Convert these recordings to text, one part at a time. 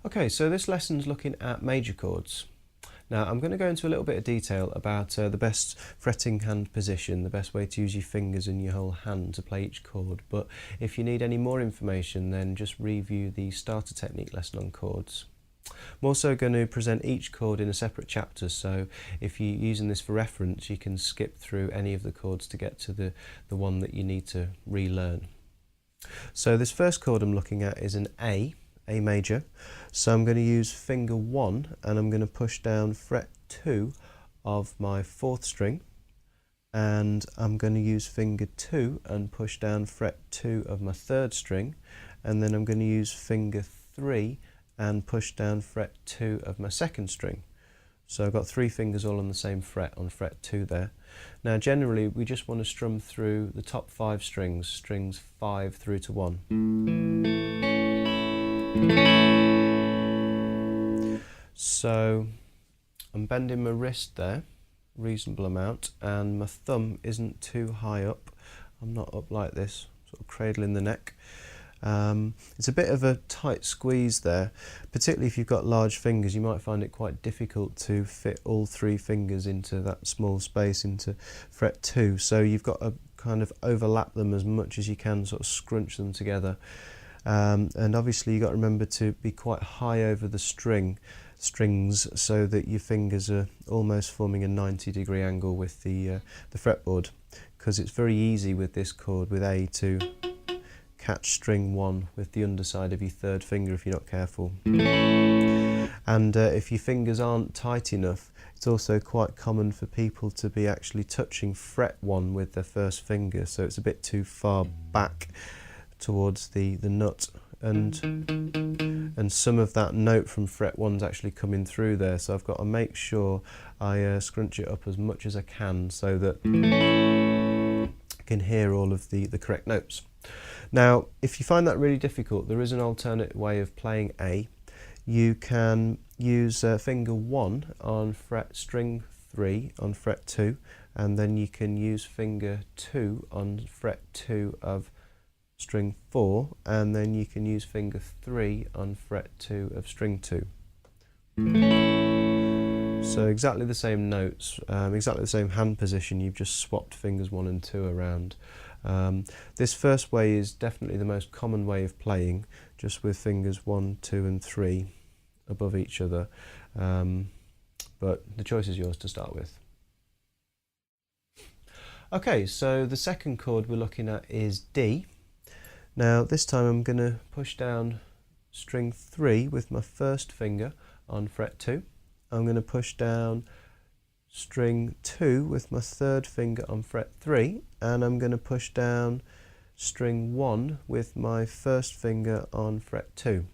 Okay, so this lesson's looking at major chords. Now I'm going to go into a little bit of detail about the best fretting hand position, the best way to use your fingers and your whole hand to play each chord, but if you need any more information then just review the starter technique lesson on chords. I'm also going to present each chord in a separate chapter, so if you're using this for reference you can skip through any of the chords to get to the one that you need to relearn. So this first chord I'm looking at is an A major. So I'm going to use finger 1 and I'm going to push down fret 2 of my 4th string, and I'm going to use finger 2 and push down fret 2 of my 3rd string, and then I'm going to use finger 3 and push down fret 2 of my 2nd string. So I've got 3 fingers all on the same fret, on fret 2 there. Now generally we just want to strum through the top 5 strings, strings 5 through to 1. So I'm bending my wrist there, reasonable amount, and my thumb isn't too high up. I'm not up like this, sort of cradling the neck. It's a bit of a tight squeeze there, particularly if you've got large fingers. You might find it quite difficult to fit all 3 fingers into that small space, into fret 2. So you've got to kind of overlap them as much as you can, sort of scrunch them together. And obviously you've got to remember to be quite high over the strings so that your fingers are almost forming a 90-degree angle with the fretboard, because it's very easy with this chord, with A, to catch string 1 with the underside of your 3rd finger if you're not careful. And if your fingers aren't tight enough, it's also quite common for people to be actually touching fret 1 with their 1st finger, so it's a bit too far back towards the nut, and some of that note from fret 1's actually coming through there, so I've got to make sure I scrunch it up as much as I can so that I can hear all of the correct notes. Now if you find that really difficult, there is an alternate way of playing A. You can use finger 1 on string 3 on fret 2, and then you can use finger 2 on fret 2 of string 4, and then you can use finger 3 on fret 2 of string 2. So exactly the same notes, exactly the same hand position, you've just swapped fingers 1 and 2 around. This first way is definitely the most common way of playing, just with fingers 1, 2 and 3 above each other, but the choice is yours to start with. Okay, so the second chord we're looking at is D. Now this time I'm going to push down string 3 with my 1st finger on fret 2. I'm going to push down string 2 with my 3rd finger on fret 3, and I'm going to push down string 1 with my 1st finger on fret 2.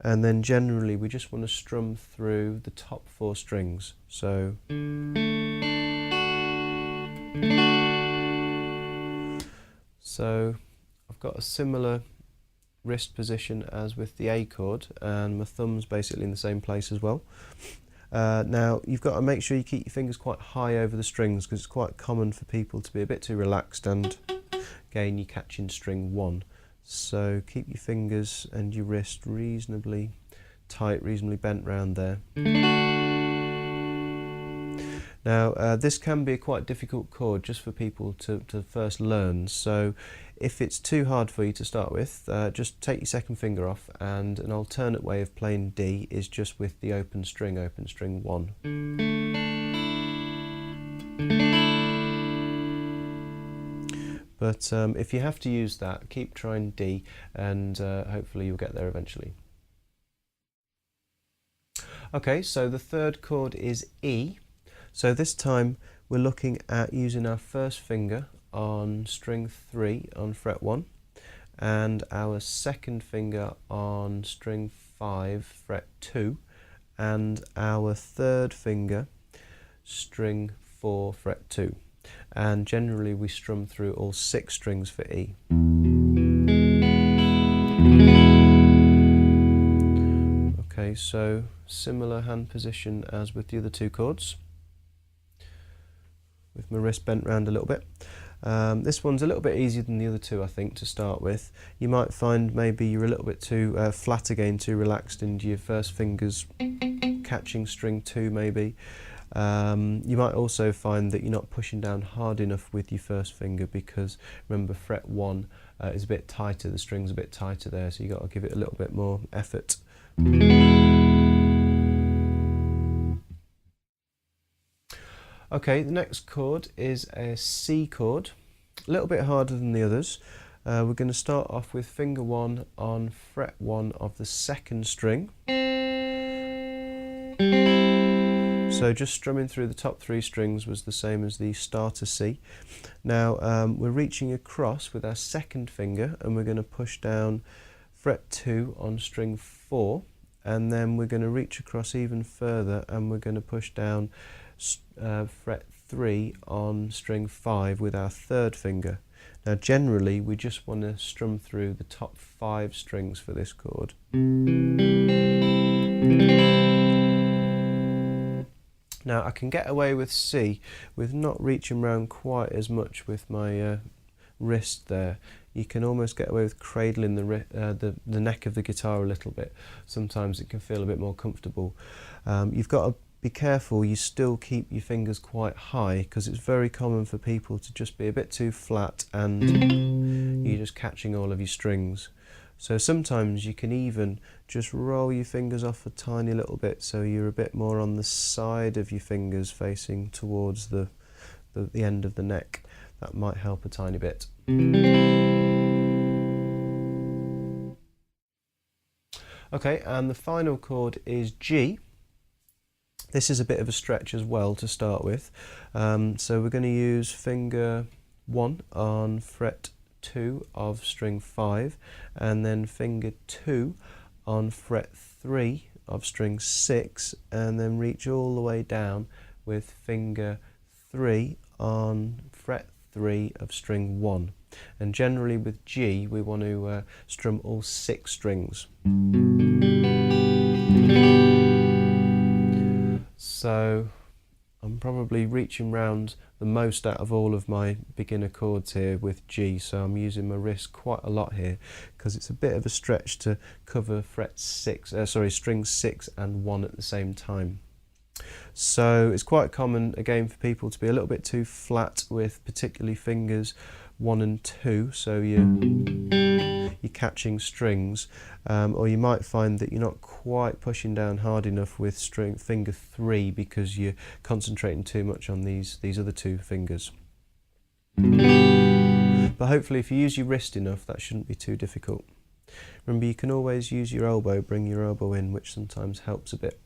And then generally we just want to strum through the top 4 strings. So I've got a similar wrist position as with the A chord, and my thumb's basically in the same place as well. Now you've got to make sure you keep your fingers quite high over the strings, because it's quite common for people to be a bit too relaxed and again you're catching string 1. So keep your fingers and your wrist reasonably tight, reasonably bent round there. Now this can be a quite difficult chord just for people to first learn, so if it's too hard for you to start with, just take your 2nd finger off, and an alternate way of playing D is just with the open string 1. But if you have to use that, keep trying D, and hopefully you'll get there eventually. Okay, so the 3rd chord is E. So this time we're looking at using our 1st finger on string 3 on fret 1, and our 2nd finger on string 5 fret 2, and our 3rd finger string 4 fret 2, and generally we strum through all 6 strings for E. Okay, so similar hand position as with the other 2 chords, with my wrist bent round a little bit. This one's a little bit easier than the other two, I think, to start with. You might find maybe you're a little bit too flat again, too relaxed into your first fingers catching string 2 maybe. You might also find that you're not pushing down hard enough with your first finger, because remember fret 1 is a bit tighter, the string's a bit tighter there, so you've got to give it a little bit more effort. Okay, the next chord is a C chord, a little bit harder than the others. We're going to start off with finger 1 on fret 1 of the second string. So just strumming through the top 3 strings was the same as the starter C. Now we're reaching across with our second finger, and we're going to push down fret 2 on string 4, and then we're going to reach across even further, and we're going to push down fret 3 on string 5 with our third finger. Now generally we just want to strum through the top 5 strings for this chord. Now I can get away with C with not reaching around quite as much with my wrist there. You can almost get away with cradling the neck of the guitar a little bit. Sometimes it can feel a bit more comfortable. You've got to be careful you still keep your fingers quite high, because it's very common for people to just be a bit too flat and you're just catching all of your strings. So sometimes you can even just roll your fingers off a tiny little bit, so you're a bit more on the side of your fingers facing towards the end of the neck. That might help a tiny bit. Okay, and the final chord is G. This is a bit of a stretch as well to start with. So we're going to use finger 1 on fret 2 of string 5, and then finger 2 on fret 3 of string 6, and then reach all the way down with finger 3 on fret 3 of string 1. And generally with G we want to strum all 6 strings. So I'm probably reaching round the most out of all of my beginner chords here with G, so I'm using my wrist quite a lot here because it's a bit of a stretch to cover string 6 and 1 at the same time. So it's quite common again for people to be a little bit too flat with particularly fingers 1 and 2, so you're catching strings, or you might find that you're not quite pushing down hard enough with finger 3 because you're concentrating too much on these other 2 fingers. But hopefully if you use your wrist enough, that shouldn't be too difficult. Remember, you can always use your elbow, bring your elbow in, which sometimes helps a bit.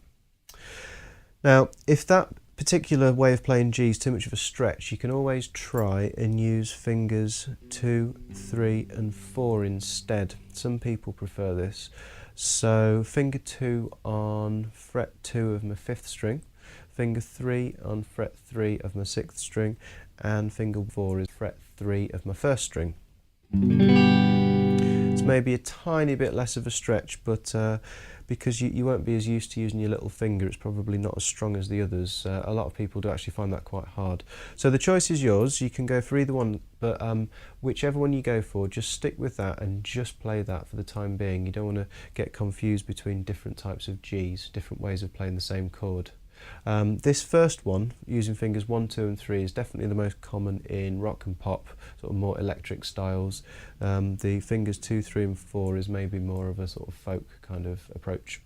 Now, if that particular way of playing G is too much of a stretch, you can always try and use fingers 2, 3 and 4 instead. Some people prefer this. So finger 2 on fret 2 of my 5th string, finger 3 on fret 3 of my 6th string, and finger 4 is fret 3 of my 1st string. It's maybe a tiny bit less of a stretch, but because you won't be as used to using your little finger, it's probably not as strong as the others. A lot of people do actually find that quite hard. So the choice is yours. You can go for either one, but whichever one you go for, just stick with that and just play that for the time being. You don't want to get confused between different types of Gs, different ways of playing the same chord. This first one, using fingers 1, 2 and 3, is definitely the most common in rock and pop, sort of more electric styles. The fingers 2, 3 and 4 is maybe more of a sort of folk kind of approach.